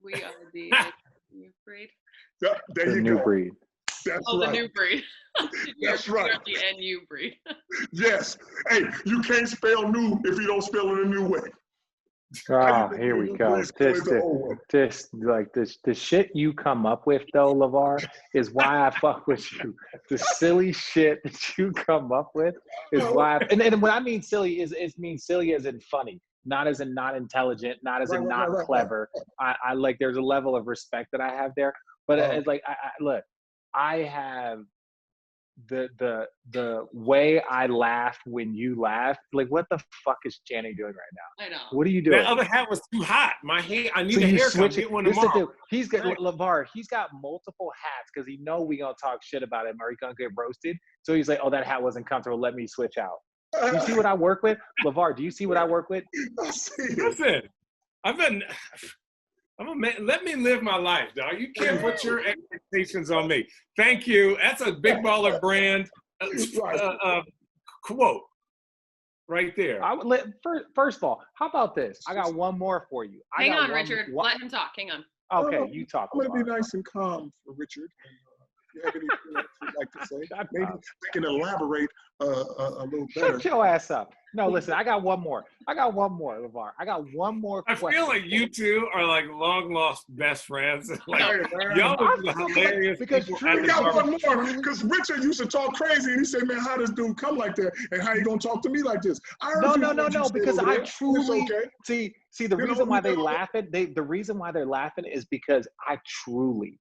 We are the new breed. There the you new go. breed. That's right. right. The new breed. That's right. The NU breed. Yes. Hey, you can't spell new if you don't spell it a new way. Oh, here we go. The shit you come up with though, LaVar, is why I fuck with you. The silly shit that you come up with is why. And when I mean silly, is means silly as in funny, not as in not intelligent, not as in not clever. I like. There's a level of respect that I have there, but it's like look, I have the way I laugh when you laugh. Like, what the fuck is Channing doing right now? I know. What are you doing? That other hat was too hot. My hair. I need a haircut. Get one tomorrow. He's got LaVar. He's got multiple hats because he know we gonna talk shit about him or he gonna get roasted. So he's like, oh, that hat wasn't comfortable. Let me switch out. Do you see what I work with, LaVar? Do you see what I work with? Listen, let me live my life, dog. You can't put your expectations on me. Thank you. That's a big baller brand quote right there. First of all, how about this? I got one more for you. Hang on, Richard. Let him talk. Hang on. Okay, you talk. I'm going to be nice and calm for Richard. If you have anything you'd like to say, maybe we can elaborate a little better. Shut your ass up. No, listen, I got one more, LaVar. I got one more question. I feel like you two are like long lost best friends. Like, y'all are hilarious. Because we got one more. Because Richard used to talk crazy and he said, man, how does dude come like that? And how you going to talk to me like this? No, because I truly see the reason why they laughing. The reason why they're laughing is because I truly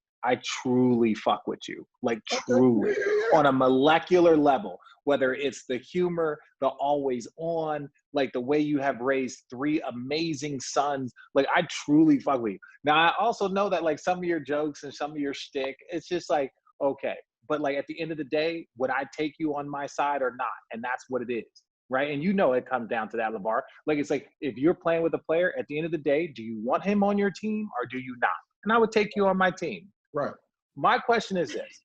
fuck with you, like truly on a molecular level, whether it's the humor, the always on, like the way you have raised 3 amazing sons. Like I truly fuck with you. Now, I also know that like some of your jokes and some of your shtick, it's just like, okay. But like at the end of the day, would I take you on my side or not? And that's what it is, right? And you know it comes down to that, LaVar. Like it's like, if you're playing with a player, at the end of the day, do you want him on your team or do you not? And I would take you on my team. Right. My question is this.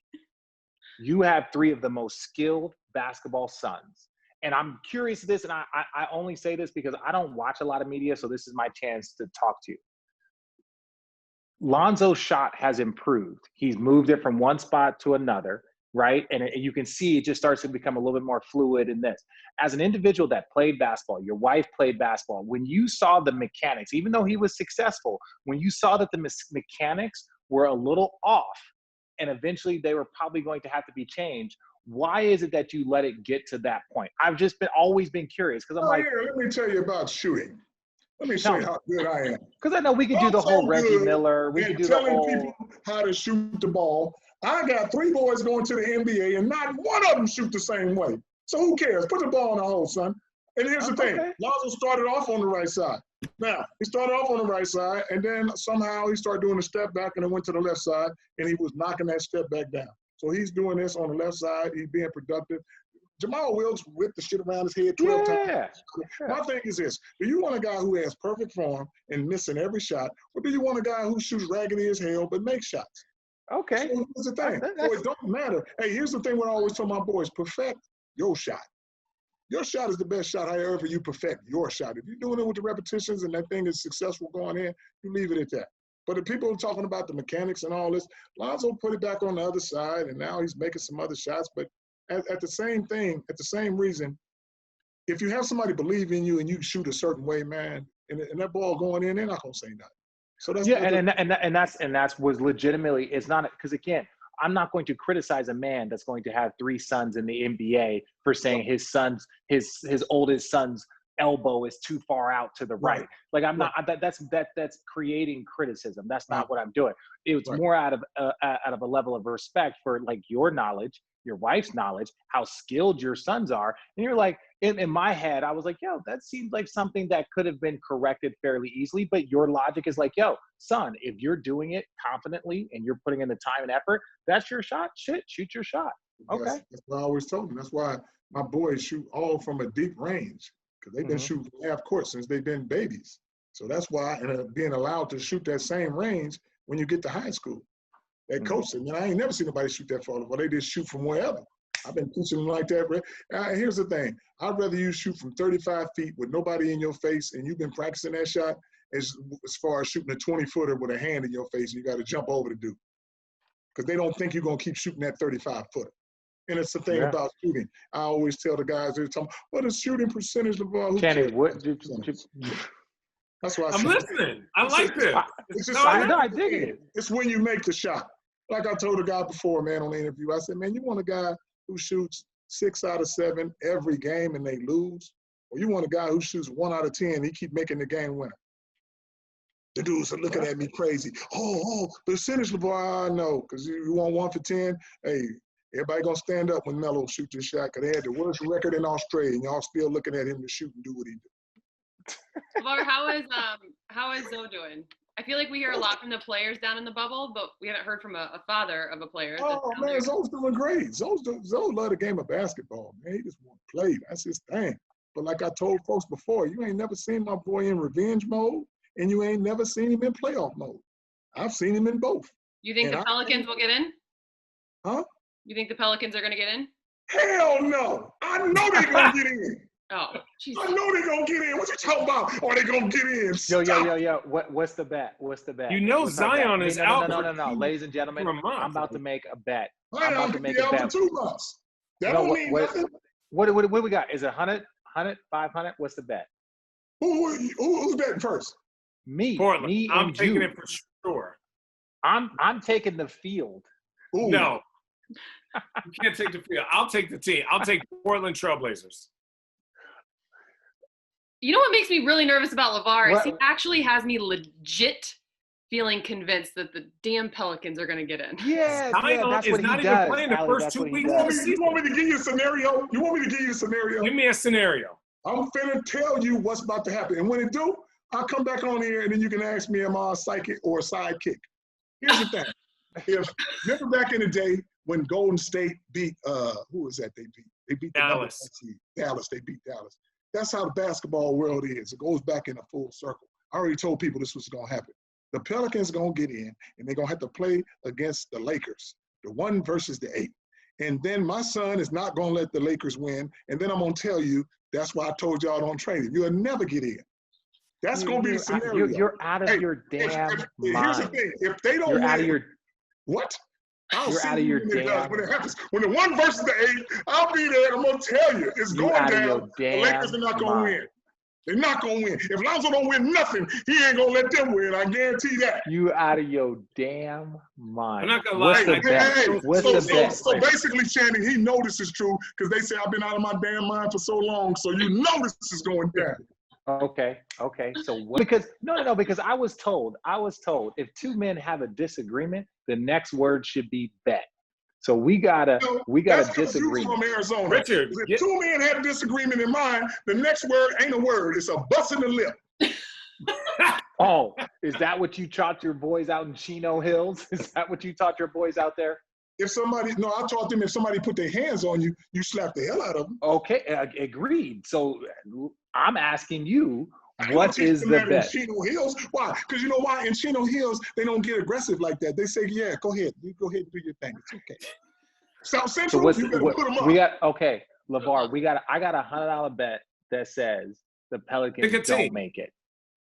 You have 3 of the most skilled basketball sons. And I'm curious of this, and I only say this because I don't watch a lot of media, so this is my chance to talk to you. Lonzo's shot has improved. He's moved it from one spot to another, right? And you can see it just starts to become a little bit more fluid in this. As an individual that played basketball, your wife played basketball, when you saw the mechanics, even though he was successful, when you saw that the mechanics were a little off, and eventually they were probably going to have to be changed, why is it that you let it get to that point? I've just always been curious because I'm let me tell you about shooting. Let me show you how good I am. Because I know we could do the whole Reggie Miller. We could do telling people how to shoot the ball. I got 3 boys going to the NBA, and not one of them shoot the same way. So who cares? Put the ball in the hole, son. And here's the thing. Lonzo started off on the right side. Now, he started off on the right side, and then somehow he started doing a step back, and it went to the left side, and he was knocking that step back down. So he's doing this on the left side. He's being productive. Jamal Wilkes whipped the shit around his head 12 times. My thing is this. Do you want a guy who has perfect form and missing every shot, or do you want a guy who shoots raggedy as hell but makes shots? Okay. So here's the thing. So it don't matter. Hey, here's the thing what I always tell my boys. Perfect your shot. Your shot is the best shot, however you perfect your shot. If you're doing it with the repetitions and that thing is successful going in, you leave it at that. But the people talking about the mechanics and all this, Lonzo put it back on the other side, and now he's making some other shots. But at the same thing, at the same reason, if you have somebody believe in you and you shoot a certain way, man, and that ball going in, they're not gonna say nothing. So that's and that's was legitimately. It's not because again, I'm not going to criticize a man that's going to have 3 sons in the NBA for saying his oldest son's elbow is too far out to the right. Like I'm not. That's creating criticism. That's not what I'm doing. It's more out of a level of respect for like your knowledge, your wife's knowledge, how skilled your sons are, and you're like. In my head, I was like, yo, that seems like something that could have been corrected fairly easily. But your logic is like, yo, son, if you're doing it confidently and you're putting in the time and effort, that's your shot. Shoot your shot. Okay. That's what I always told them. That's why my boys shoot all from a deep range because they've been shooting half court since they've been babies. So that's why, and being allowed to shoot that same range when you get to high school. That coach said, man, I ain't never seen nobody shoot that far. Well, they just shoot from wherever. I've been teaching them like that. Here's the thing. I'd rather you shoot from 35 feet with nobody in your face and you've been practicing that shot as far as shooting a 20-footer with a hand in your face and you got to jump over to do. Because they don't think you're going to keep shooting that 35-footer. And it's the thing about shooting. I always tell the guys, they're talking, what is shooting percentage of ball? Kenny, that's why I'm listening. I like this. I dig it. It's when you make the shot. Like I told a guy before, man, on the interview, I said, man, you want a guy who shoots 6 out of 7 every game and they lose? Or you want a guy who shoots 1 out of 10, he keep making the game winner? The dudes are looking at me crazy. Oh, percentage, LaVar, I know, because you want 1 for 10. Hey, everybody gonna stand up when Melo shoot this shot because they had the worst record in Australia, and y'all still looking at him to shoot and do what he do. LaVar, how is Zoe doing? I feel like we hear a lot from the players down in the bubble, but we haven't heard from a father of a player. Oh, man, Zoe's doing great. Zoe love the game of basketball, man. He just want to play. That's his thing. But like I told folks before, you ain't never seen my boy in revenge mode, and you ain't never seen him in playoff mode. I've seen him in both. You think the Pelicans will get in? Huh? You think the Pelicans are going to get in? Hell no. I know they're going to get in. Oh, Jesus. I know they're going to get in. What you talking about? Are they going to get in? Yo. What's the bet? You know Zion is out. No. Ladies and gentlemen, I'm about to make a bet. I'm about to make a bet. For 2 months. That don't mean nothing. What do we got? Is it 100, 500? What's the bet? Who's betting first? Me. Portland. Me I'm and taking you. it for sure. I'm taking the field. Ooh. No. You can't take the field. I'll take the team. I'll take Portland Trailblazers. You know what makes me really nervous about LaVar is he actually has me legit feeling convinced that the damn Pelicans are going to get in. Yeah, that's is what not he even does. playing the first 2 weeks. You want me to give you a scenario? Give me a scenario. I'm finna tell you what's about to happen. And when it do, I'll come back on here and then you can ask me, am I a psychic or a sidekick? Here's the thing. Remember back in the day when Golden State beat, who was that they beat? They beat Dallas. Dallas, they beat Dallas. That's how the basketball world is. It goes back in a full circle. I already told people this was going to happen. The Pelicans are going to get in, and they're going to have to play against the Lakers, the 1 versus the 8. And then my son is not going to let the Lakers win. And then I'm going to tell you, that's why I told y'all don't trade him. You'll never get in. That's going to be the scenario. You're out of your damn mind. Here's the thing. If they don't win, out of your what? You're out of your damn. When it happens, when the 1 versus the 8, I'll be there. I'm gonna tell you, it's going down. The Lakers are not gonna win. They're not gonna win. If Lonzo don't win nothing, he ain't gonna let them win. I guarantee that. You out of your damn mind. I'm not gonna lie. What's the bet? So basically, Channing, he know this is true because they say I've been out of my damn mind for so long. So you know this is going down. Okay. So what? Because I was told if 2 men have a disagreement, the next word should be bet. So we gotta disagree. From Arizona, Richard, if 2 men have a disagreement in mind, the next word ain't a word; it's a bust in the lip. Oh, is that what you taught your boys out in Chino Hills? Is that what you taught your boys out there? I taught them if somebody put their hands on you, you slap the hell out of them. Okay, agreed. So I'm asking you, what is the bet? In Chino Hills. Why? Because you know why? In Chino Hills, they don't get aggressive like that. They say, yeah, go ahead. You go ahead and do your thing. It's okay. South Central, you better put them up. LaVar, I got $100 bet that says the Pelicans don't make it.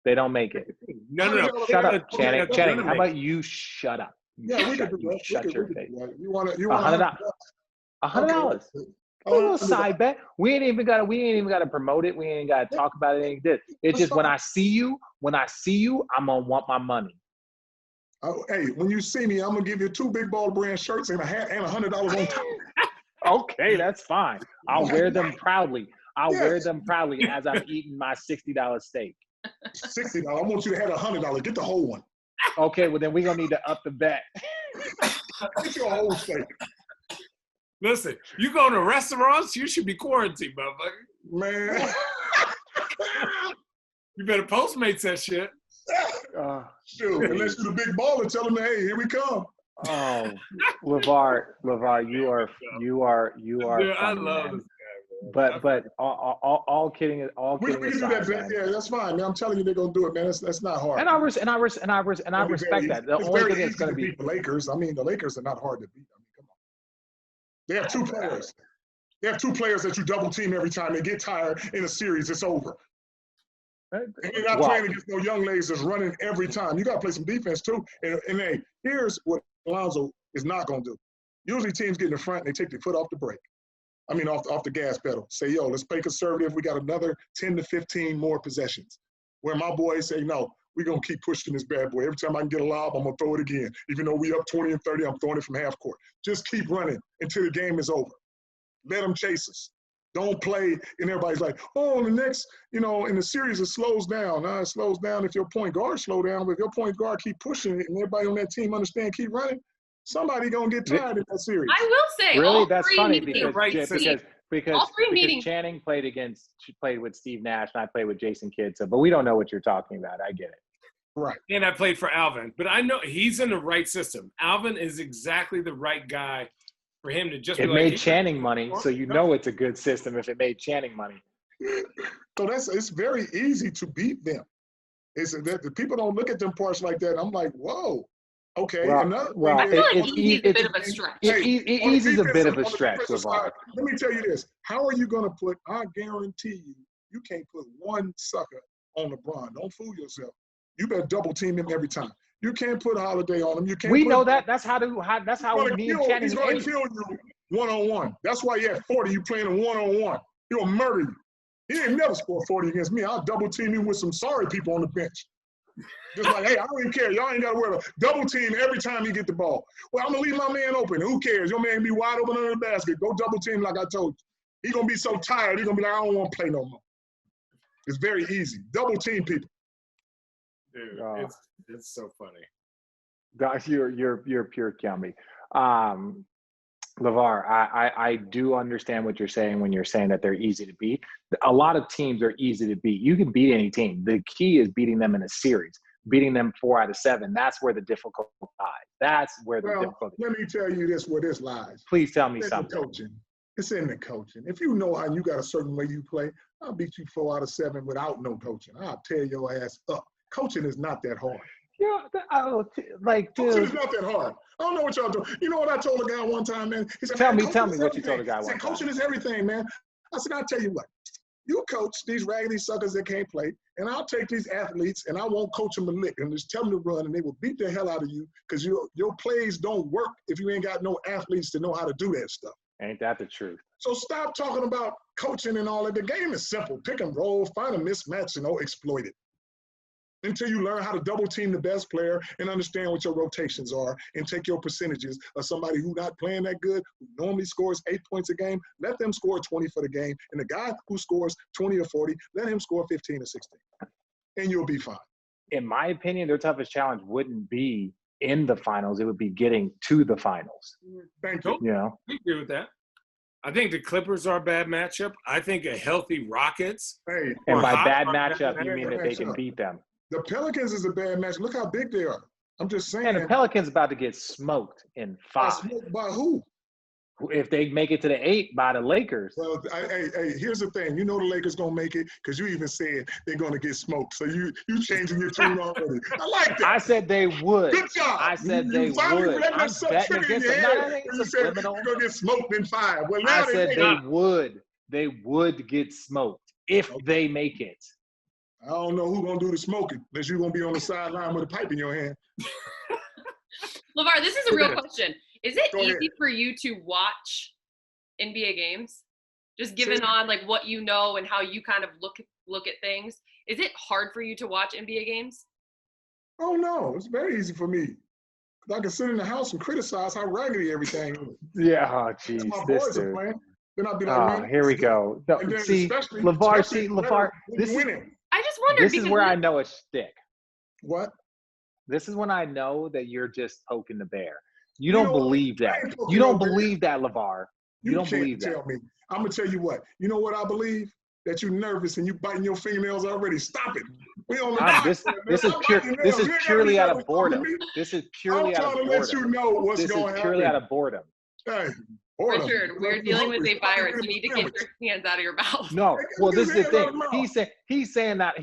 They don't make it. No. Shut up, Channing. How about you shut up? Yeah, we can do that. Shut your face. You want $100. $100. A little side bet. We ain't even gotta promote it. We ain't gotta talk about it. It's just when I see you, I'm gonna want my money. Hey, when you see me, I'm gonna give you 2 Big Baller Brand shirts and a hat and $100 on top. Okay, that's fine. I'll wear them proudly. Wear them proudly as I'm eating my $60 steak. $60. I want you to have $100. Get the whole one. Okay, well then we're gonna need to up the bet. Get your whole steak. Listen, you go to restaurants, you should be quarantined, motherfucker. Man. You better Postmates that shit. Shoot, unless you're the big baller, tell them, hey, here we come. Oh, LaVar, you are Dude, funny, I love man. this guy, man. But all kidding We can do aside, that. man. Yeah, that's fine, man. I'm telling you, they're gonna do it, man. That's not hard. And I respect that. The only thing that's gonna be beat the Lakers. I mean, the Lakers are not hard to beat. I mean, come on. They have 2 players. They have 2 players that you double team every time. They get tired in a series, it's over. And you're not playing against no young ladies that's running every time. You got to play some defense too. And hey, here's what Lonzo is not going to do. Usually teams get in the front and they take their foot off the brake. I mean, off the gas pedal. Say, yo, let's play conservative. We got another 10 to 15 more possessions. Where my boys say, no, we're going to keep pushing this bad boy. Every time I can get a lob, I'm going to throw it again. Even though we up 20 and 30, I'm throwing it from half court. Just keep running until the game is over. Let them chase us. Don't play, and everybody's like, oh, the next, in the series it slows down. It slows down if your point guard slow down, but if your point guard keep pushing it and everybody on that team understand, keep running, somebody gonna get tired in that series. I will say, really all that's 3 funny meetings, because all 3 meetings. Channing played with Steve Nash and I played with Jason Kidd, but we don't know what you're talking about. I get it. Right. And I played for Alvin, but I know he's in the right system. Alvin is exactly the right guy for him to just. It made Channing money, so you know it's a good system if it made Channing money. So it's very easy to beat them. It's that the people don't look at them parts like that. I'm like, whoa, okay. Well, I feel like easy is a bit of a stretch. Easy is a bit of a stretch, LaVar. Let me tell you this: how are you going to put? I guarantee you can't put one sucker on LeBron. Don't fool yourself. You better double team him every time. You can't put a Holiday on him. You can't. We know that. That's how me and Channing. He's going to kill you one-on-one. That's why you're at 40. You playing a one-on-one. He'll murder you. He ain't never scored 40 against me. I'll double team him with some sorry people on the bench. Just like, hey, I don't even care. Y'all ain't got to worry about double team every time you get the ball. Well, I'm going to leave my man open. Who cares? Your man be wide open under the basket. Go double team like I told you. He's going to be so tired. He's going to be like, I don't want to play no more. It's very easy. Double team people. Dude, it's so funny. Gosh, you're pure comedy. LaVar, I do understand what you're saying when you're saying that they're easy to beat. A lot of teams are easy to beat. You can beat any team. The key is beating them in a series, beating them 4 out of 7. That's where the difficulty lies. That's where the difficulty. Let me tell you this: where this lies. Please tell me it's something. Coaching. It's in the coaching. If you know how you got a certain way you play, I'll beat you 4 out of 7 without no coaching. I'll tear your ass up. Coaching is not that hard. Yeah, Coaching is not that hard. I don't know what y'all do. You know what I told a guy one time, man? He said, tell me what everything. you told a guy one time. Coaching is everything, man. I said, I'll tell you what. You coach these raggedy suckers that can't play, and I'll take these athletes and I won't coach them a lick and just tell them to run, and they will beat the hell out of you because your plays don't work if you ain't got no athletes to know how to do that stuff. Ain't that the truth? So stop talking about coaching and all that. The game is simple. Pick and roll, find a mismatch, and exploit it. Until you learn how to double team the best player and understand what your rotations are and take your percentages of somebody who's not playing that good, who normally scores 8 points a game, let them score 20 for the game. And the guy who scores 20 or 40, let him score 15 or 16. And you'll be fine. In my opinion, their toughest challenge wouldn't be in the finals. It would be getting to the finals. Thank you. You know? I agree with that. I think the Clippers are a bad matchup. I think a healthy Rockets. Hey, and by bad matchup, you mean that they can beat them. The Pelicans is a bad match. Look how big they are. I'm just saying. And the Pelicans about to get smoked in 5. By who? If they make it to the 8 by the Lakers. Well, hey, here's the thing. You know the Lakers gonna make it because you even said they're gonna get smoked. So you changing your tune already. I like that. I said they would. Good job. I said they would. I'm betting against them. You said they're gonna get smoked in 5. Well, now I said they would. They would get smoked if they make it. I don't know who's going to do the smoking unless you're going to be on the sideline with a pipe in your hand. LaVar, this is a real question. Is it easy for you to watch NBA games? Just given on like what you know and how you kind of look at things. Is it hard for you to watch NBA games? Oh no, it's very easy for me. 'Cause I can sit in the house and criticize how raggedy everything is. Yeah, oh That's jeez, my this boys are dude. playing. Then I'll be like, man, Here we go. No, and then see, especially LaVar, this is winning. I just wondered this is where I know it's stick. What? This is when I know that you're just poking the bear. You You don't know what? believe I that. ain't poking You don't no bear. believe that, LaVar. You don't can't believe that. tell me. I'm gonna tell you what. You know what I believe? That you're nervous and you biting your fingernails already. Stop it. We on the This is purely out of boredom. This is purely out of boredom. I'm trying to let you know what's going to happen. This is purely out of boredom. Hey, boredom. Richard, we're dealing with a virus. You need to get your hands out of your mouth. No, well, this is the thing. He's saying that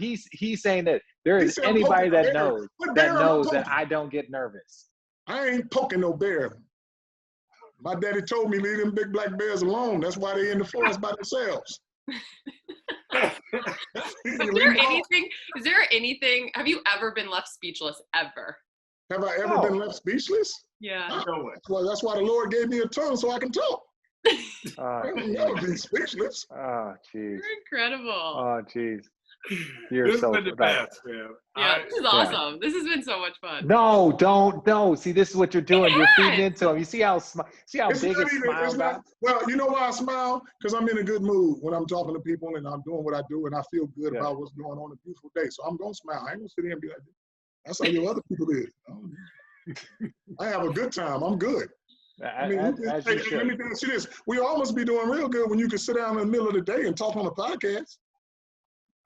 there is anybody that knows that I don't get nervous. I ain't poking no bear. My daddy told me leave them big black bears alone. That's why they in the forest by themselves. Is there anything, have you ever been left speechless ever? Have I ever been left speechless? Yeah. Well, that's why the Lord gave me a tongue so I can talk. I don't never be speechless. Oh, jeez. You're incredible. Oh, jeez. This has been the best, man. Yeah, this is awesome. This has been so much fun. No, don't. See, this is what you're doing. You're feeding into him. You see how big his smile got? Well, you know why I smile? Because I'm in a good mood when I'm talking to people and I'm doing what I do and I feel good about what's going on a beautiful day. So I'm going to smile. I ain't going to sit here and be like, that's how your other people is. I have a good time. I'm good. Let me ask you this. We all must be doing real good when you can sit down in the middle of the day and talk on a podcast.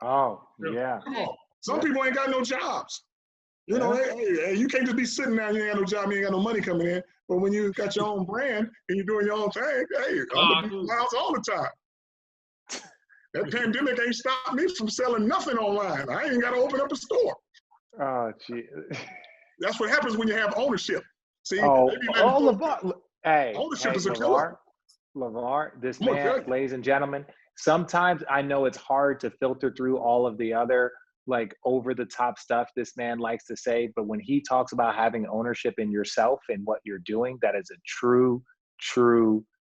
Oh, yeah. Come on. Some people ain't got no jobs. You know, hey, you can't just be sitting there and you ain't got no job, you ain't got no money coming in. But when you got your own brand and you're doing your own thing, hey, I'm gonna be smiles all the time. That pandemic ain't stopped me from selling nothing online. I ain't got to open up a store. Oh, gee. That's what happens when you have ownership. See? LaVar. Hey, ownership is a killer. LaVar, this man, ladies and gentlemen, sometimes I know it's hard to filter through all of the other like over the top stuff this man likes to say, but when he talks about having ownership in yourself and what you're doing, that is a true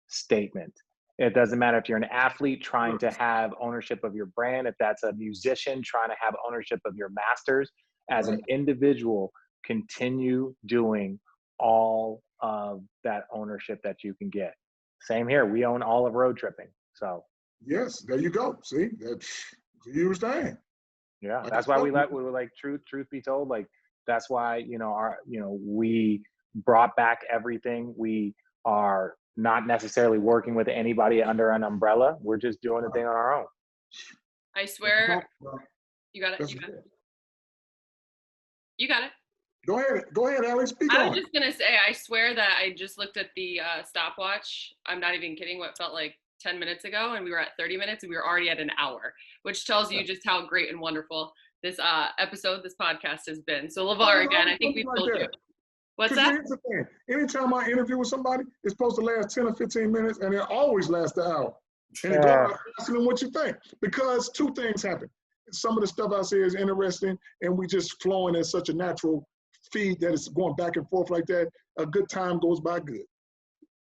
statement. It doesn't matter if you're an athlete trying to have ownership of your brand, if that's a musician trying to have ownership of your masters. As an individual, continue doing all of that ownership that you can get. Same here. We own all of road tripping. So yes, there you go. See, that's you understand. Yeah, that's why we were like truth be told, like that's why we brought back everything. We are not necessarily working with anybody under an umbrella. We're just doing the thing on our own. I swear. You got it. You got it. Go ahead, Alex. Speak I on. was just gonna say, I swear that I just looked at the stopwatch. I'm not even kidding. What felt like 10 minutes ago, and we were at 30 minutes, and we were already at an hour, which tells you just how great and wonderful this this podcast has been. So LaVar, again, I think we've told you. What's that? Here's the thing. Anytime I interview with somebody, it's supposed to last 10 or 15 minutes, and it always lasts an hour. And it goes asking them what you think, because two things happen. Some of the stuff I say is interesting, and we just flowing at such a natural feed that it's going back and forth like that. A good time goes by good.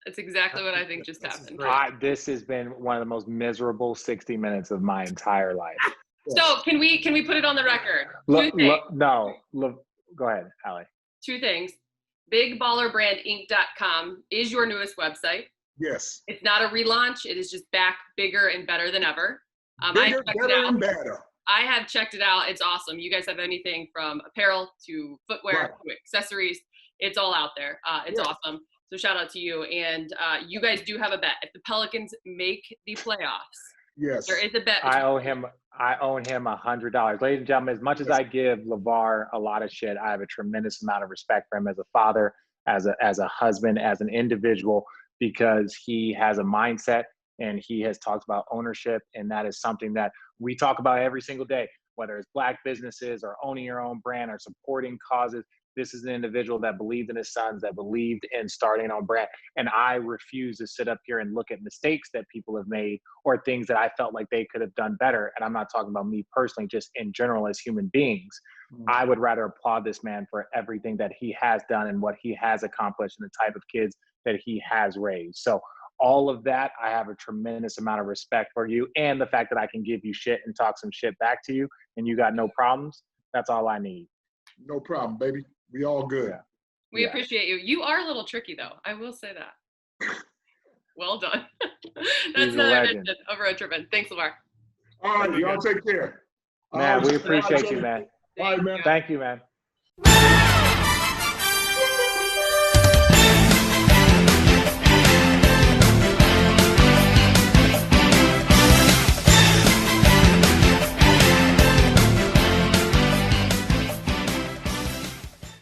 That's exactly what I think just happened. This has been one of the most miserable 60 minutes of my entire life. So can we put it on the record? Go ahead, Allie. Two things. BigBallerBrandInc.com is your newest website. Yes. It's not a relaunch. It is just back bigger and better than ever. Bigger, better, and better. I have checked it out. It's awesome. You guys have anything from apparel to footwear to accessories. It's all out there. It's awesome. So shout out to you. And you guys do have a bet. If the Pelicans make the playoffs, there is a bet. I owe him $100. Ladies and gentlemen, as much as I give LaVar a lot of shit, I have a tremendous amount of respect for him as a father, as a husband, as an individual, because he has a mindset and he has talked about ownership. And that is something that we talk about every single day, whether it's Black businesses or owning your own brand or supporting causes. This is an individual that believed in his sons, that believed in starting on brand. And I refuse to sit up here and look at mistakes that people have made or things that I felt like they could have done better. And I'm not talking about me personally, just in general as human beings. I would rather applaud this man for everything that he has done and what he has accomplished and the type of kids that he has raised. So all of that, I have a tremendous amount of respect for you, and the fact that I can give you shit and talk some shit back to you, and you got no problems. That's all I need. No problem, baby. We all good. Yeah. We appreciate you. You are a little tricky, though. I will say that. Well done. That's another edition of Road Trippin'. Thanks, LaVar. All right, y'all take care. Man, we appreciate you, man. All right, man. Thank you, man.